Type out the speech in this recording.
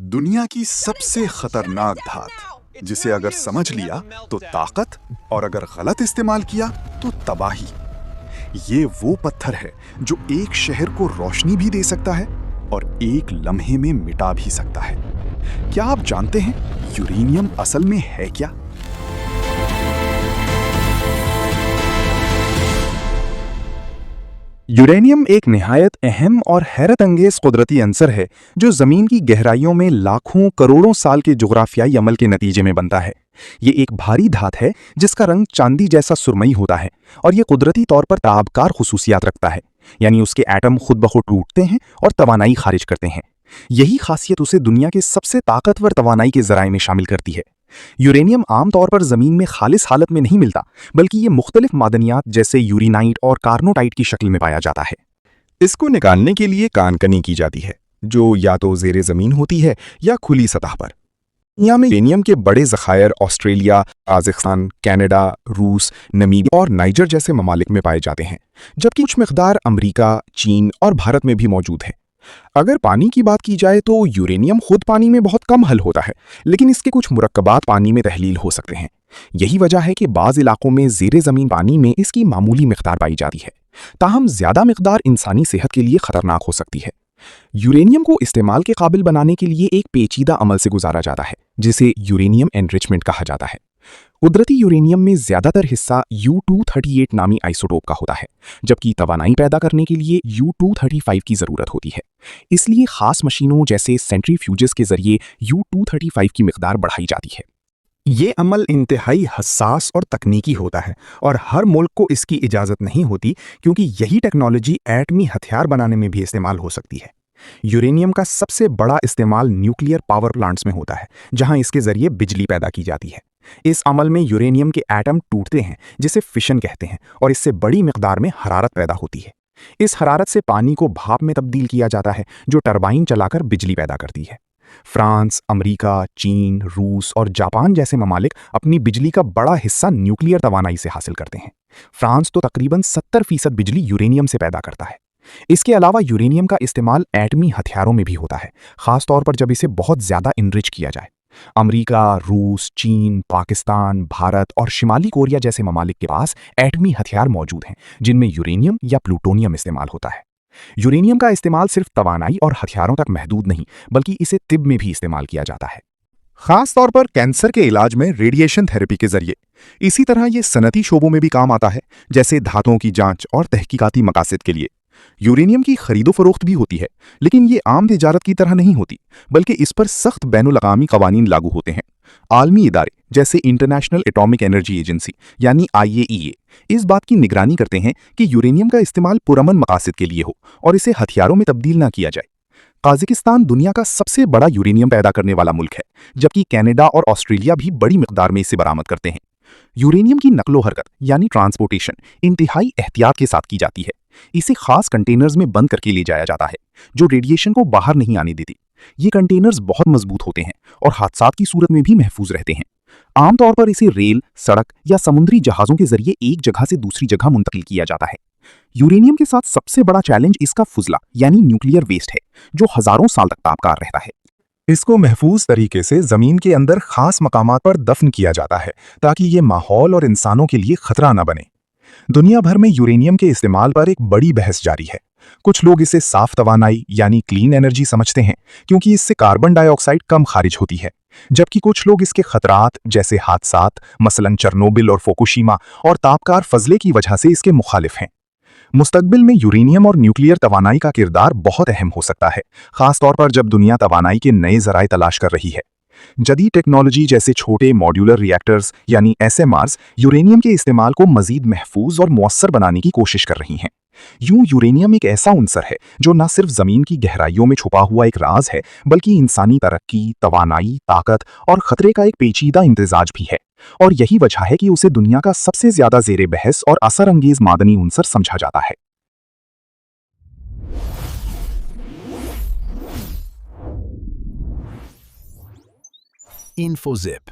दुनिया की सबसे खतरनाक धात जिसे अगर समझ लिया तो ताकत और अगर गलत इस्तेमाल किया तो तबाही। ये वो पत्थर है जो एक शहर को रोशनी भी दे सकता है और एक लम्हे में मिटा भी सकता है। क्या आप जानते हैं यूरेनियम असल में है क्या? यूरेनियम एक निहायत अहम और हैरत अंगेज कुदरती अंसर है जो ज़मीन की गहराइयों में लाखों करोड़ों साल के जुग्राफियाई अमल के नतीजे में बनता है। ये एक भारी धात है जिसका रंग चांदी जैसा सुरमई होता है और ये कुदरती तौर पर ताबकार खुसूसियात रखता है, यानी उसके एटम खुद ब खुद टूटते हैं और तवानाई खारिज करते हैं। यही खासियत उसे दुनिया के सबसे ताकतवर तवानाई के जराए में शामिल करती है। यूरेनियम आमतौर पर जमीन में खालिस हालत में नहीं मिलता, बल्कि ये मुख्तलिफ मादनियात जैसे यूरेनाइट और कार्नोटाइट की शक्ल में पाया जाता है। इसको निकालने के लिए कानकनी की जाती है, जो या तो ज़ेरे ज़मीन होती है या खुली सतह पर। दुनिया में यूरेनियम के बड़े ज़खायर ऑस्ट्रेलिया, काज़ाख्स्तान, कनाडा, रूस, नमीबिया और नाइजर जैसे ममालिक में पाए जाते हैं, जबकि कुछ मिक़दार अमेरिका, चीन और भारत में भी मौजूद है। अगर पानी की बात की जाए तो यूरेनियम खुद पानी में बहुत कम हल होता है, लेकिन इसके कुछ मुरक्कबात पानी में तहलील हो सकते हैं। यही वजह है कि बाज़ इलाकों में ज़ेरे ज़मीन पानी में इसकी मामूली मिक़दार पाई जाती है, ताहम ज़्यादा मिक़दार इंसानी सेहत के लिए ख़तरनाक हो सकती है। यूरेनियम को इस्तेमाल के काबिल बनाने के लिए एक पेचीदा अमल से गुजारा जाता है, जिसे यूरेनियम एनरिचमेंट कहा जाता है। कुदरती यूरेनियम में ज़्यादातर हिस्सा U-238 नामी आइसोटोप का होता है, जबकि तवानाई पैदा करने के लिए U-235 की ज़रूरत होती है। इसलिए ख़ास मशीनों जैसे सेंट्रीफ्यूजेस के ज़रिए U-235 की मिक़दार बढ़ाई जाती है। ये अमल इंतहाई हसास और तकनीकी होता है और हर मुल्क को इसकी इजाज़त नहीं होती, क्योंकि यही टेक्नोलॉजी एटमी हथियार बनाने में भी इस्तेमाल हो सकती है। यूरेनियम का सबसे बड़ा इस्तेमाल न्यूक्लियर पावर प्लांट्स में होता है, जहां इसके ज़रिए बिजली पैदा की जाती है। इस अमल में यूरेनियम के एटम टूटते हैं, जिसे फिशन कहते हैं, और इससे बड़ी मिक़दार में हरारत पैदा होती है। इस हरारत से पानी को भाप में तब्दील किया जाता है, जो टरबाइन चलाकर बिजली पैदा करती है। फ्रांस, अमेरिका, चीन, रूस और जापान जैसे ममालिक अपनी बिजली का बड़ा हिस्सा न्यूक्लियर तवानाई से हासिल करते हैं। फ्रांस तो तकरीबन 70% बिजली यूरेनियम से पैदा करता है। इसके अलावा यूरेनियम का इस्तेमाल एटमी हथियारों में भी होता है, खास तौर पर जब इसे बहुत ज़्यादा इनरिच किया जाए। अमेरिका, रूस, चीन, पाकिस्तान, भारत और शिमाली कोरिया जैसे ममालिक के पास एटमी हथियार मौजूद हैं, जिनमें यूरेनियम या प्लूटोनियम इस्तेमाल होता है। यूरेनियम का इस्तेमाल सिर्फ तवानाई और हथियारों तक महदूद नहीं, बल्कि इसे तिब में भी इस्तेमाल किया जाता है, खास तौर पर कैंसर के इलाज में रेडिएशन थेरेपी के जरिए। इसी तरह ये सनती शोबों में भी काम आता है, जैसे धातुओं की जांच और तहकीकाती मकासद के लिए। यूरेनियम की खरीदो फरोख्त भी होती है, लेकिन ये आम तिजारत की तरह नहीं होती, बल्कि इस पर सख्त बैनुल-अक़वामी क़वानीन लागू होते हैं। आलमी इदारे जैसे इंटरनेशनल एटॉमिक एनर्जी एजेंसी यानी IAEA इस बात की निगरानी करते हैं कि यूरेनियम का इस्तेमाल पुरअमन मकासद के लिए हो और इसे हथियारों में तब्दील ना किया जाए। काज़ाकिस्तान दुनिया का सबसे बड़ा यूरेनियम पैदा करने वाला मुल्क है, जबकि कनाडा और ऑस्ट्रेलिया भी बड़ी मिक़दार में इसे बरामद करते हैं। यूरेनियम की नकलो हरकत यानी ट्रांसपोर्टेशन इंतहाई एहतियात के साथ की जाती है। इसे खास कंटेनर्स में बंद करके ले जाया जाता है, जो रेडिएशन को बाहर नहीं आने देती। ये कंटेनर्स बहुत मजबूत होते हैं और हादसात की सूरत में भी महफूज रहते हैं। आमतौर पर इसे रेल, सड़क या समुद्री जहाज़ों के जरिए एक जगह से दूसरी जगह मुंतकिल किया जाता है। यूरेनियम के साथ सबसे बड़ा चैलेंज इसका फुजला यानी न्यूक्लियर वेस्ट है, जो हज़ारों साल तक ताबकार रहता है। इसको महफूज तरीके से ज़मीन के अंदर खास मकामात पर दफन किया जाता है, ताकि ये माहौल और इंसानों के लिए खतरा न बने। दुनिया भर में यूरेनियम के इस्तेमाल पर एक बड़ी बहस जारी है। कुछ लोग इसे साफ तवानाई यानी क्लीन एनर्जी समझते हैं, क्योंकि इससे कार्बन डाइऑक्साइड कम खारिज होती है, जबकि कुछ लोग इसके खतरात जैसे हादसात मसलन चेरनोबिल और फुकुशिमा और तापकार फजले की वजह से इसके मुखालिफ हैं। मुस्तकबिल में यूरेनियम और न्यूक्लियर तवानाई का किरदार बहुत अहम हो सकता है, खास तौर पर जब दुनिया तवानाई के नए ज़राए तलाश कर रही है। जदीद टेक्नोलॉजी जैसे छोटे मॉड्यूलर रिएक्टर्स यानी SMRs यूरेनियम के इस्तेमाल को मजीद महफूज और मुअस्सर बनाने की कोशिश कर रही हैं। यूं यूरेनियम एक ऐसा अंसर है जो न सिर्फ ज़मीन की गहराइयों में छुपा हुआ एक राज है, बल्कि इंसानी तरक्की, तवानाई, ताकत और खतरे का एक पेचीदा इम्तिजाज भी है। और यही वजह है कि उसे दुनिया का सबसे ज़्यादा ज़ेरे बहस और असर अंगेज मादनी अंसर समझा जाता है। InfoZip